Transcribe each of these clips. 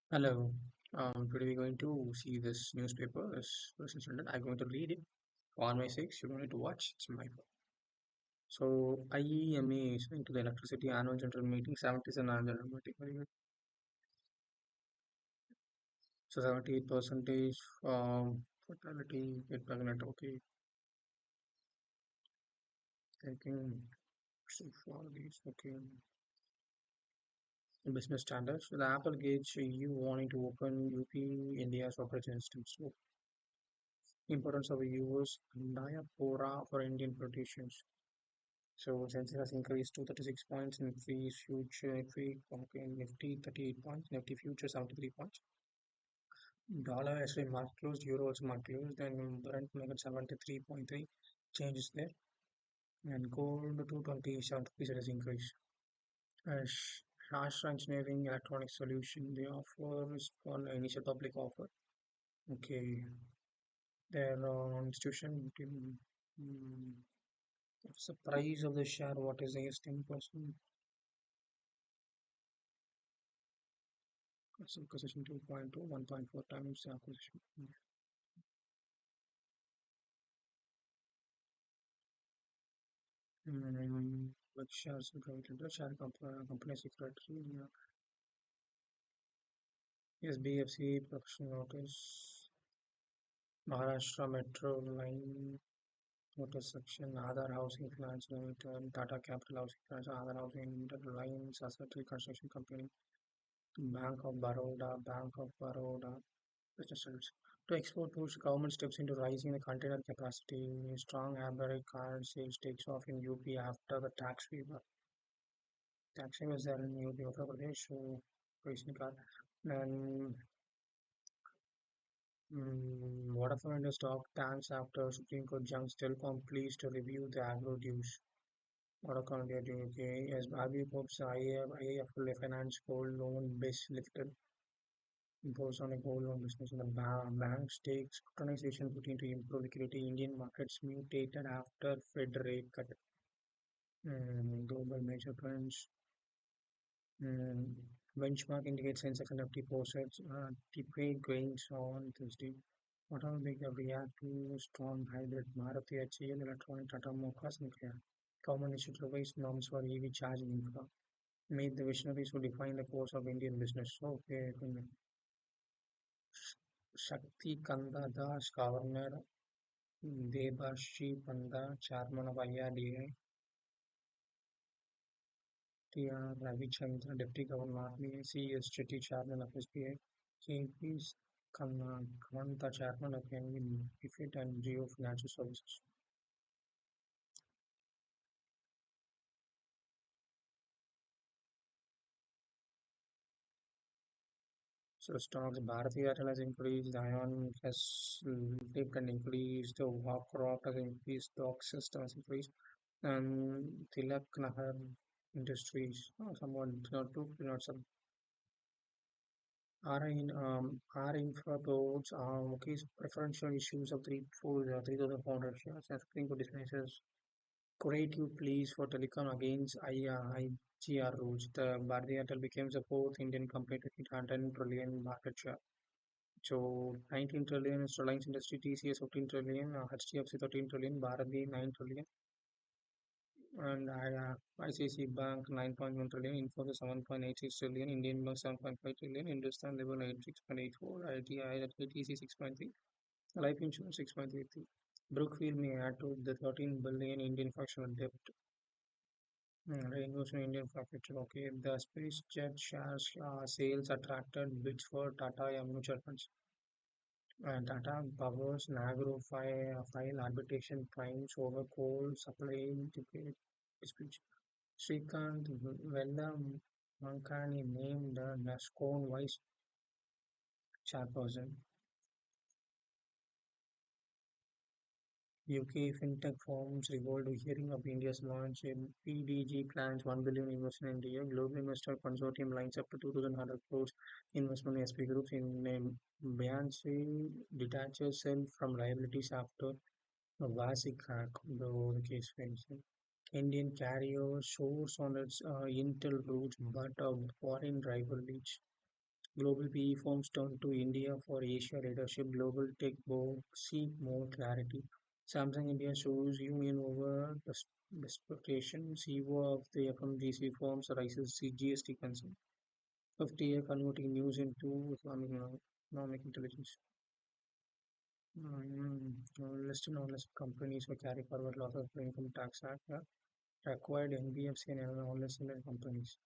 Hello. Today we're going to see this newspaper. This person sent it. I'm going to read it on my six. You're going to watch. It's my fault. So IEMA is into the electricity annual general meeting. 77 annual general meeting. Very good. So 78 percentage fatality get pregnant. Okay. Taking so far these. Okay. Business standards. So the Apple gauge you wanting to open UP India's operating system. So importance of a US diaspora for Indian politicians. So since it has increased to 36 points, Nifty future, okay, Nifty 38 points, Nifty future 73 points. Dollar actually market closed, Euro also market closed, and Brent market 73.3 changes there. And gold 227 rupees it has increased. Shastra Engineering Electronic Solution, the offer is for an initial public offer. Okay, their institution, what's the price of the share? What is the 10%? It's acquisition 2.2, 1.4 times the acquisition. Which shares related to share company secretary. SBFC professional notice. Maharashtra Metro Line notice section. Aadhar Housing Finance Limited. Tata Capital Housing Finance. Aadhar Housing Limited. Lines Asset Reconstruction Company. Bank of Baroda. Bank of Baroda. Business service. To export push, government steps into raising the container capacity. Strong Aberrant card sales takes off in UP after the tax waiver. Tax was there in UP, Uttar Pradesh, so recent card. And Vodafone stock tanks after Supreme Court junks telecom pleased to review the agro dues. Vodafone India UK as RBI hopes IAF finance gold loan base lifted imposed on a gold loan business in the bank stakes scrutinization put into improve liquidity. Indian markets mutated after Fed rate cut. Global major trends. Mm, benchmark indicates Sensex and Nifty posted depressed gains on Thursday. Automobile react to strong hybrid Maruti HCL Electronic Tata Motors Nuclear. Government issued revised norms for EV charging infra. Made the visionaries who define the course of Indian business. Okay, Shakti Kanda Das, Governor Debashi Panda, Chairman of IRDA, T.R. Ravichandra, Deputy Governor RBI, C.S. Chetty, Chairman of SBI, K.P. Kavanta, Chairman of NV Bifid and Geo Financial Services. So stocks, Bharati Airtel has increased, Ion has dipped and increased, Wapro has increased, Dock System has increased, and Tilak Nahar Industries, somewhat not too, not some. R infra boards okay, preferential issues of 3,400 shares and Supreme Court dismisses creative pleas for telecom against IGR rules. The Bharti Airtel becomes the fourth Indian company to hit 110 trillion market share. So 19 trillion is Reliance Industry, TCS 15 trillion, HDFC 13 trillion, Bharati 9 trillion, and ICICI Bank 9.1 trillion, Infosys 7.86 trillion, Indian Bank 7.5 trillion, Hindustan Level 6.84, ITI at ATC 6.3, Life Insurance 6.33. Brookfield may add to the 13 billion Indian fractional debt. Reinvestment in Indian profit. Okay, the space jet shares sales attracted bids for Tata mutual funds. Tata Power's Nagro file arbitration claims over coal supply disputes. Srikanth Vella Mankani named the NASCON vice chairperson. UK fintech firms revolved hearing of India's launch. PDG plans 1 billion investment in India. Global investor consortium lines up to 2,100 crores investment in SP groups in Beyonce detaches self from liabilities after a Vasi crack, the case fails. Indian carrier soars on its Intel routes, but a foreign rival leads. Global PE firms turn to India for Asia leadership. Global tech board seek more clarity. Samsung India shows union over expectation. CEO of the FMGC firms rises GST concern. 50-year converting news into economic intelligence. Listed non-listed companies for carry forward losses for income tax act acquired NBFC and non-listed companies.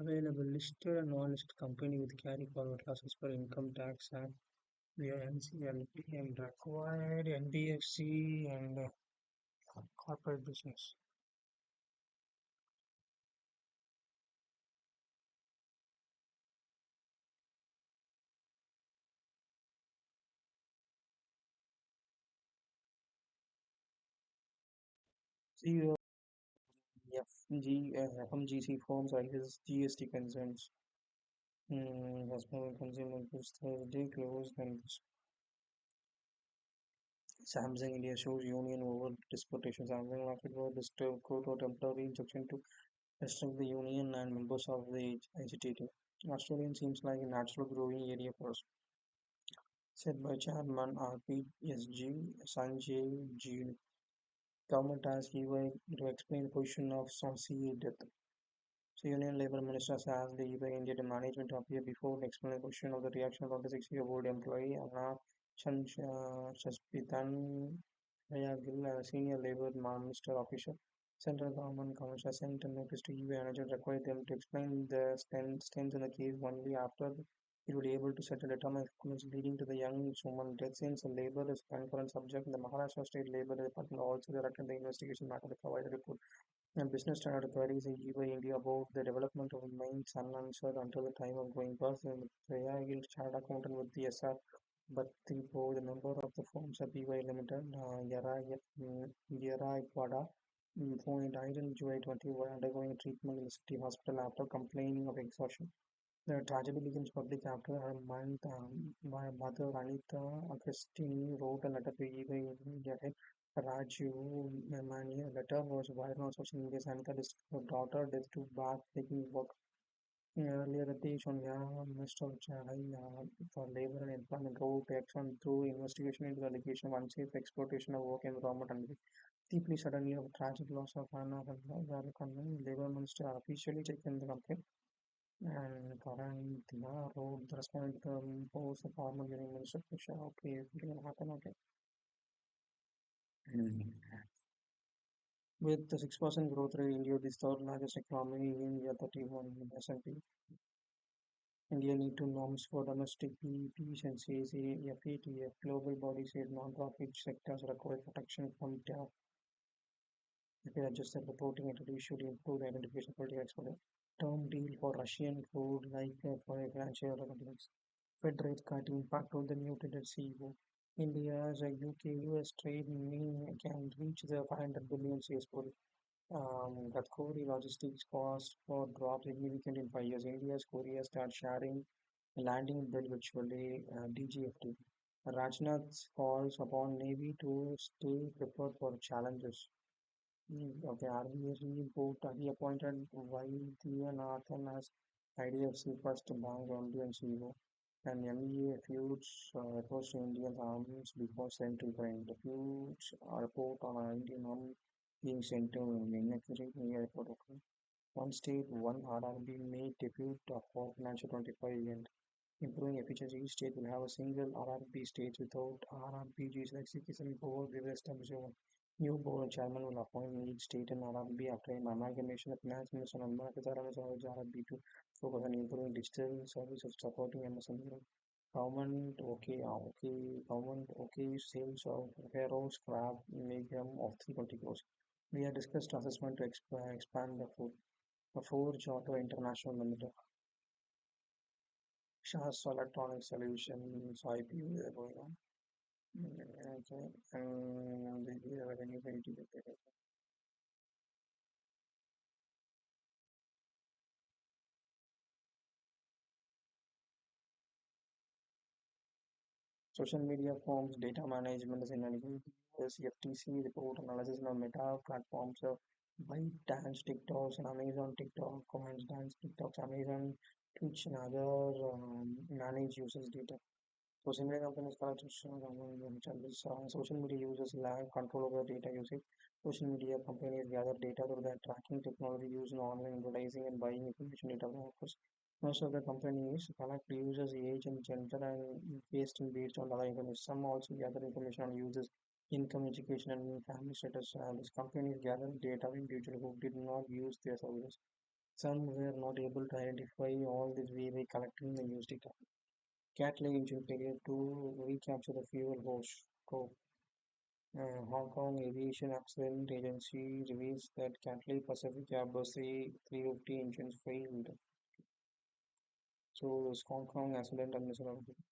Available listed and non-listed company with carry forward losses for income tax act via NCLT and acquired NBFC and corporate business. CEO FMGC firms raises GST concerns. Customer consumer goods Thursday closed and Samsung India shows union over disputation. Samsung market was disturbed court or temporary injunction to restrict the union and members of the agitated. Australian seems like a natural growing area for us, said by Chairman RPSG Sanjay G. Government asked EY to explain the position of CA death. So Union Labour Minister asked the EY India management to appear before the explanation of the reaction of the 6-year board employee Anna Shaspitan Rayagil, a senior Labour Minister official. Central Government Commissioner sent a notice to EY manager required them to explain the stance in the case only after it would be able to settle determine consequences leading to the young woman death. Since the Labour is concurrent subject, the Maharashtra State Labour Department also directed the investigation matter to provide a report. And Business Standard queries in EY India about the development of remains unanswered until the time of going bust. And Prayagil chartered accountant with the SR Bhattipo, the member of the firm's BY Limited, Yara Ikwada, who died in July 20 while undergoing treatment in the city hospital after complaining of exhaustion. The tragedy becomes public after her my mother Anita Agostini wrote a letter to EY head Raju Memani. The letter was viral on social media. Anita discussed her daughter death to back-breaking work. Earlier that day, Sonia, Minister of Chennai for Labour and Employment, wrote action through investigation into the allegation of unsafe exploitation of work environment and deeply suddenly of tragic loss of Anna Valkannan. Labour Minister officially taken the complaint and Karantina wrote the respondent post the former Union Minister Pressure. Okay, it will happen. Okay. With the 6% growth rate, India is the third largest economy in India, 31 S&P. India need to norms for domestic PEPs and says FATF. Global body says non-profit sectors require protection from tariff. If they adjusted reporting entity should improve the identification of political exposure. Term deal for Russian crude like for financial companies. Fed rate cut impact on the muted CEO. India's UK-US trade may can reach the 500 billion CS goal. Gadkori logistics cost for drop significant in 5 years. India's Korea start sharing landing bill virtually DGFT. Rajnath calls upon Navy to stay prepared for challenges. Okay, RBI report reappointed Vaidyanathan as IDFC first bank MD and CEO. And MEA feuds refers to Indian arms before sent to Ukraine. The feuds report on an Indian army being sent to inaccurate media report. Okay. One state, one RRB may debut for financial 25 event. Improving efficiency, each state will have a single RRB state without RRBGs like Sikhism board. We will establish a new board chairman will appoint each state and RRB after an amalgamation. The finance minister and Marketara has urged RRB to focus on improving digital services supporting MSME. Government okay sales of Hero scrap medium of 320 crores. We have discussed assessment to expand the Forge Auto International Limited. Shasta Electronic Solutions IPO is going on. Okay, and the revenue very detailed. Social media forms data management is in an US FTC report analysis of Meta platforms of ByteDance, TikToks, and Amazon TikTok, comments Dance, TikToks, Amazon which another manage users data. Social media companies collect social media users lack control over data usage. Social media companies gather data through their tracking technology used in online advertising and buying information data offers. Most of the companies collect users' age and gender and pasting based on other information. Some also gather information on users' income, education, and family status. These companies gather data on individuals who did not use their services. Some were not able to identify all this way by collecting the used data. Catling engine failure to recapture the fuel host scope. Hong Kong Aviation Accident Agency reveals that Cathay Pacific Airbus A350 engines failed. So this Hong Kong accident and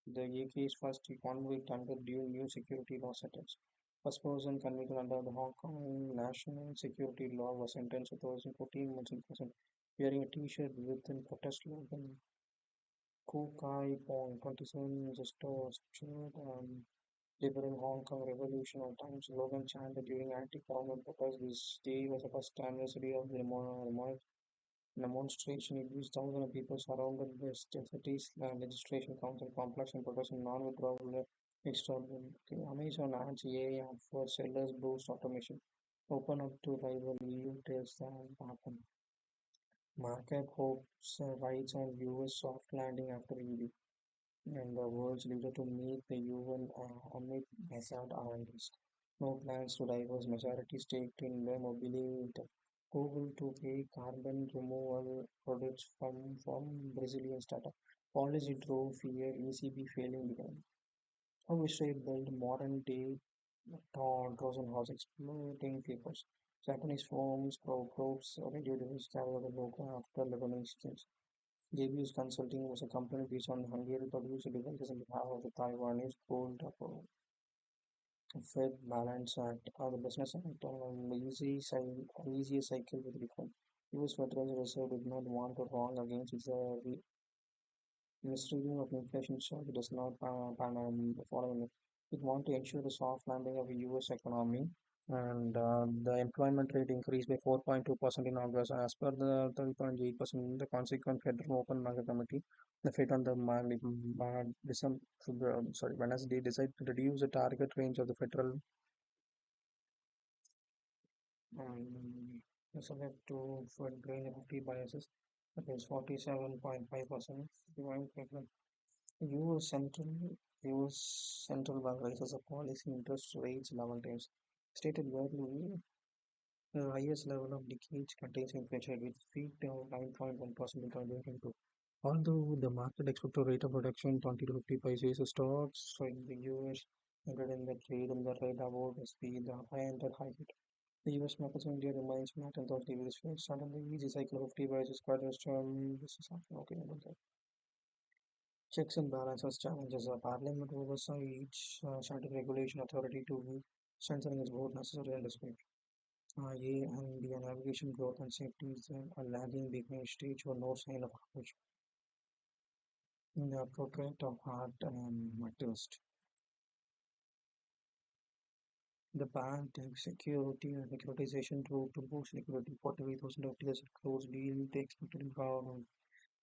the UK's first convict under due new security law sentence. First person convicted under the Hong Kong national security law was sentenced to 2014 months in prison, wearing a T-shirt with a protest slogan. Koh Kai Pong, 27 is a store structured during Hong Kong Revolution of Time slogan chanted during anti-government protests. This day was the first anniversary of the demonstration. It was thousands of people surrounded the city's registration council complex and protesting non-withdrawal extraordinary. Okay, Amazon adds AI app for sellers boost automation. Open up to rival EU tells that happen. Market hopes rides on US soft landing after EV. And the world's leader to meet the UN amid Assad armed risk. No plans to diverse majority stake in the mobility. Google to pay carbon removal products from Brazilian startup. Policy drove fear ECB failing began. How Israel built modern day Trojan horse exploiting papers. Japanese firms probes radio device carrier the logo after Lebanese exchange. JBS Consulting was a company based on Hungary produced devices on behalf of the Taiwanese Gold Fed Balance Act, the Business Act, easy cycle with reform. US Federal Reserve did not want to wrong against its misreading of inflation shock. It does not following it. It want to ensure the soft landing of the US economy and the employment rate increased by 4.2% in August as per the 30.8%. The consequent Federal Open Market Committee, the Fed on the December, Wednesday decided to reduce the target range of the federal um, select to Fed range of 50 biases, that is 47.5%. US Central US Central Bank raises a policy interest rates 11 times. Stated earlier, the highest level of decades contains inflation rate, which peaked at 9.1% in 2022. Although the market expected rate of reduction 20 to 50 paces, stocks in the US entered in the trade in the red about the speed, the high entered high hit. The US market in India remains flat and thought the US first started the easy cycle of 50 paces quite a strong. This is something okay about that. Checks and balances challenges a parliament oversight, starting regulation authority to strengthening its board necessary and discipline. Yeah, and the navigation growth and safety is a lagging beginning stage or no sign of approach. In the portrait of art activist, the bank takes security and securitization to boost liquidity. 43,000 FTS closed deal they expected in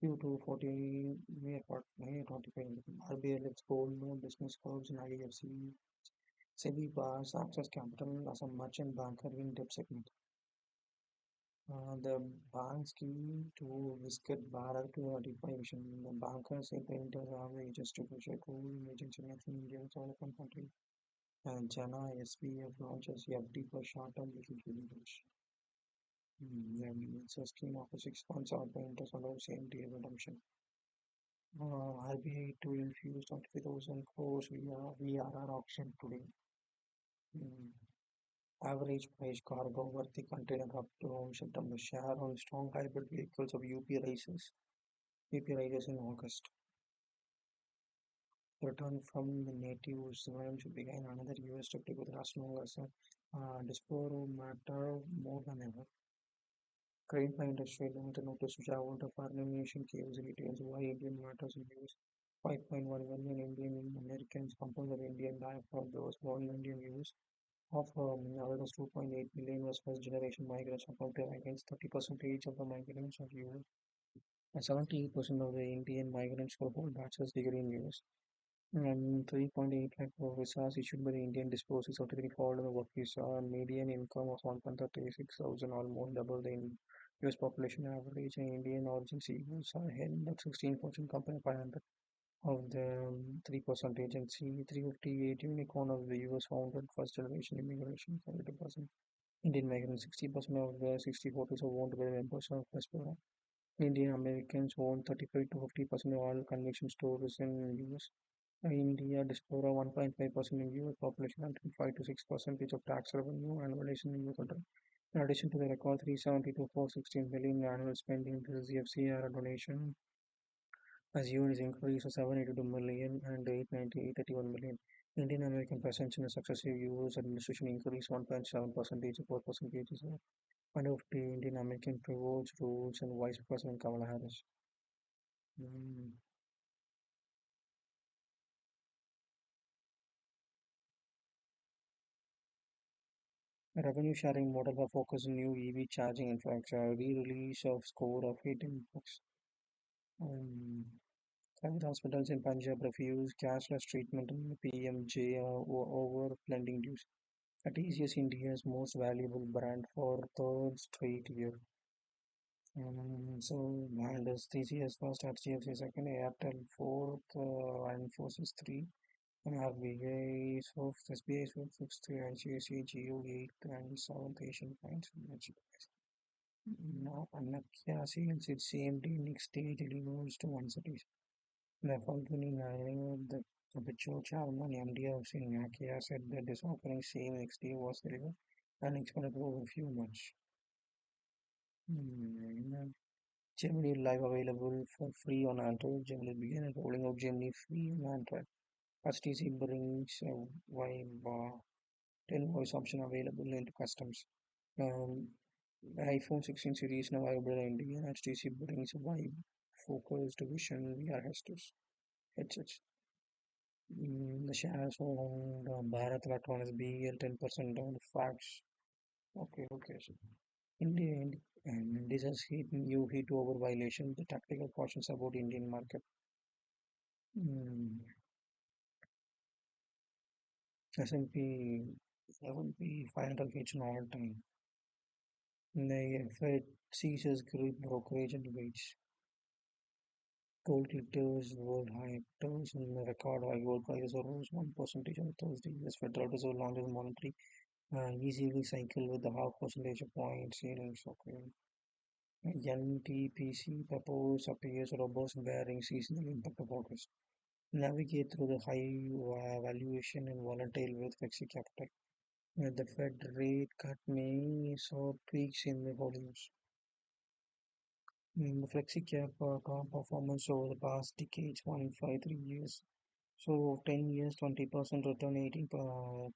Q2 40 May 45. RBI lets gold loan business curbs in IFC. SEBI bars access capital as a merchant banker in debt segment. The bank's key to Viscid Bharat to notify vision. The bankers say the enters averages to push a cool emergency in India development country. And Jana SPF launches FD for short-term liquidity. Then it's a scheme of 6 months out by interest allows same day redemption. RBI to infuse 23,000 crores via VRR auction today. Mm. Average price cargo worthy container up to September share on strong hybrid vehicles of UP rises. UP rises in August. Return from the native surveillance began another US trip with as long as Disporo matter more than ever. Crane by Industry Limited notice to shareholder for elimination caves details why Indian matters in use. 5.1 million Indian Americans composed of Indian diaspora those born in Indian use. Of others, 2.8 million was first generation migrants accounted against 30% of the migrants of US. 78% of the Indian migrants who hold bachelor's degree in US. And 3.8 lakh of visas issued by the Indian disposal certificate called the work visa. Median income of 136,000, almost double the US population average. And Indian origin CEOs are held at 16% compared to 500 of the 3% agency. 358 unicorn of the US founded first generation immigration. 72% Indian migrants. 60% of the 64 are owned by the members of diaspora. Indian Americans own 35 to 50% of all convention stores in US. India diaspora 1.5% in US population and 5 to 6% of tax revenue and relation in US country. In addition to the record 370 to 416 billion annual spending, this is FCR donation as units increase of 782 million and 831 million. Indian American presence in the successive US administration increased 1.7% to 4% one of the Indian American pivots, rules, and Vice President Kamala Harris. Mm. A revenue sharing model for focus on new EV charging infrastructure, re-release of score of 18 books. Um, Private hospitals in Punjab refuse cashless treatment in PMJ over blending dues. TCS India's most valuable brand for third straight year. And as TCS first, HDFC second, Airtel fourth, and Infosys three, and RBI fifth, SBI fifth, ICICI Geo eighth, and South Asian Finance. Now, Nokia sales its CMD next day delivers to one city. The following the habitual chairman MD of Nokia said that this offering same next day was delivered and expected over a few months. Hmm. Gemini Live available for free on Android. Gemini began rolling out Gemini free on Android. HTC brings a Vibe 10 voice option available into customs. Um, the iPhone 16 series now available in India. HTC brings a Vibe focused vision VR headsets. The shares on Bharat Electronics BEL 10% down the facts. Okay. So India and this has hit new hit over violation. The tactical cautions about Indian market. Mm, S&P 500 hits an all time. The Fed seizes group brokerage and rates. Gold glitters world high turns in the record high gold prices rose 1% on Thursday. US Federal Reserve launches monetary easily cycle with the half percentage point ceilings. Okay. NTPC purpose appears robust bearing seasonal impact of August. Navigate through the high valuation and volatile with flexi capital. The Fed rate cut may saw tweaks in the volumes. The flexi cap performance over the past decades, 1, 5, 3 years. So 10 years, 20% return, 18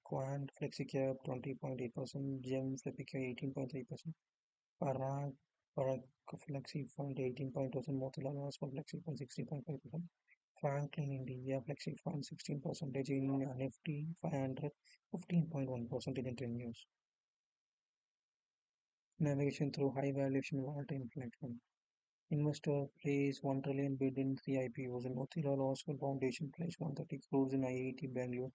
Quant flexi cap, 20.8%, Gem flexi cap, 18.3%, Parag Parag flexi fund, 18.0%, Motilal Oswal flexi fund, 16.5%, Franklin India flexi fund, 16% in Nifty 500, 15.1% in 10 years. Navigation through high valuation volatile inflation. Investor placed 1 trillion bid in 3 IPOs, and Motilal Oswal Foundation placed 130 crores in IIT Bangalore.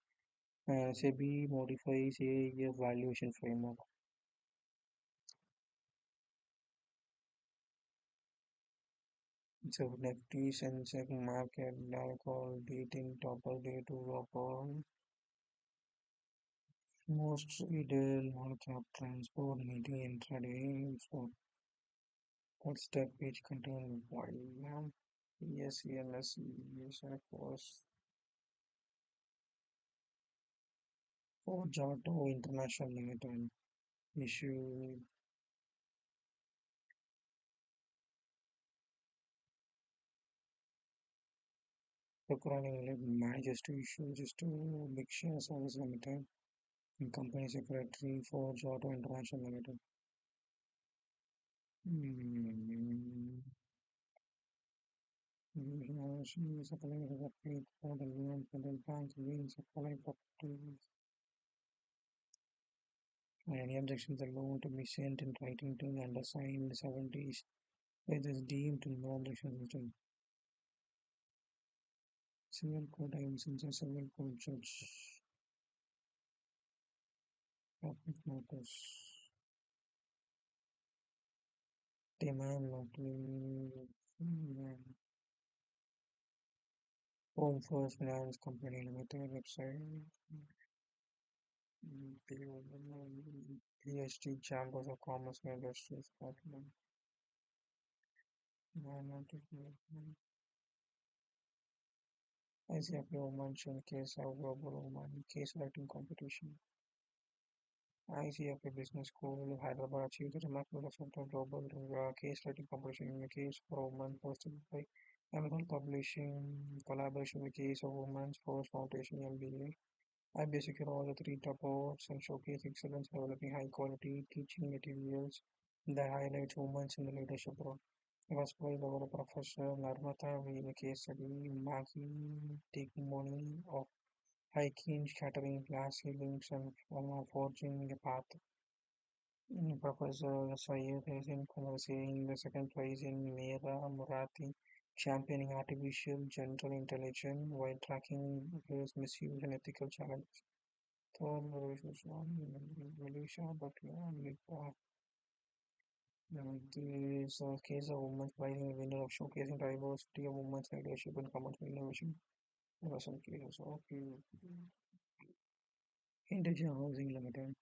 SEBI modifies AIF valuation framework. So Nifty Sensex market alcohol beating topper day to upper most retail non-cap transport meeting intraday. So what step page contain volume? ESELS was for Giotto International Limited issue requiring managers to issue just to Big Share Service Limited and company secretary for Giotto International Limited. Mm, she is applying for the paid for the loan for the bank means applying for any objection the loan to be sent in writing to the undersigned 70s It is deemed non-resistant. Civil court instance a civil court judge public notice demand not to Home First Finance Company Limited website PhD Chambers of Commerce and Industry Scotland. ICFA Oman Case of Global Oman Case Writing Competition. ICFA Business School, Hyderabad achieved a remarkable result of global case writing competition in the case for Oman hosted by Amazon Publishing collaboration with the case of Oman's First Foundation MBA. I basically all the three top awards and showcase excellence developing high quality teaching materials that highlight women in the leadership role. It was played over Professor Narmata V. in the case study, Maki testimony of hiking, scattering glass ceilings, and forging a path. Professor Syed Hussain Kumar the second prize in Mera Marathi, championing artificial general intelligence while tracking its misuse and ethical challenges. Third, Malaysia, but this case of women's rising winner of showcasing diversity of women's leadership and commercial innovation. There were some cases of Indian Housing Limited.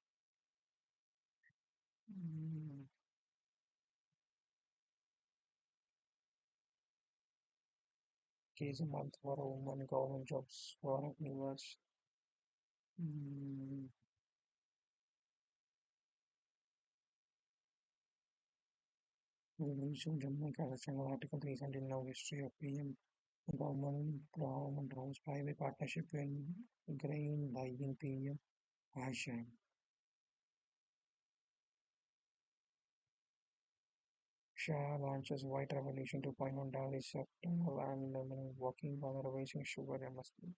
Mm, case a month for women government jobs for viewers. Mm, Revolution Jammu and Kashmir Article 379 History of PM Government House Private Partnership in Grain Buying PM Asia. Shah launches White Revolution 2.1 Delhi September and working on revising sugar MSP.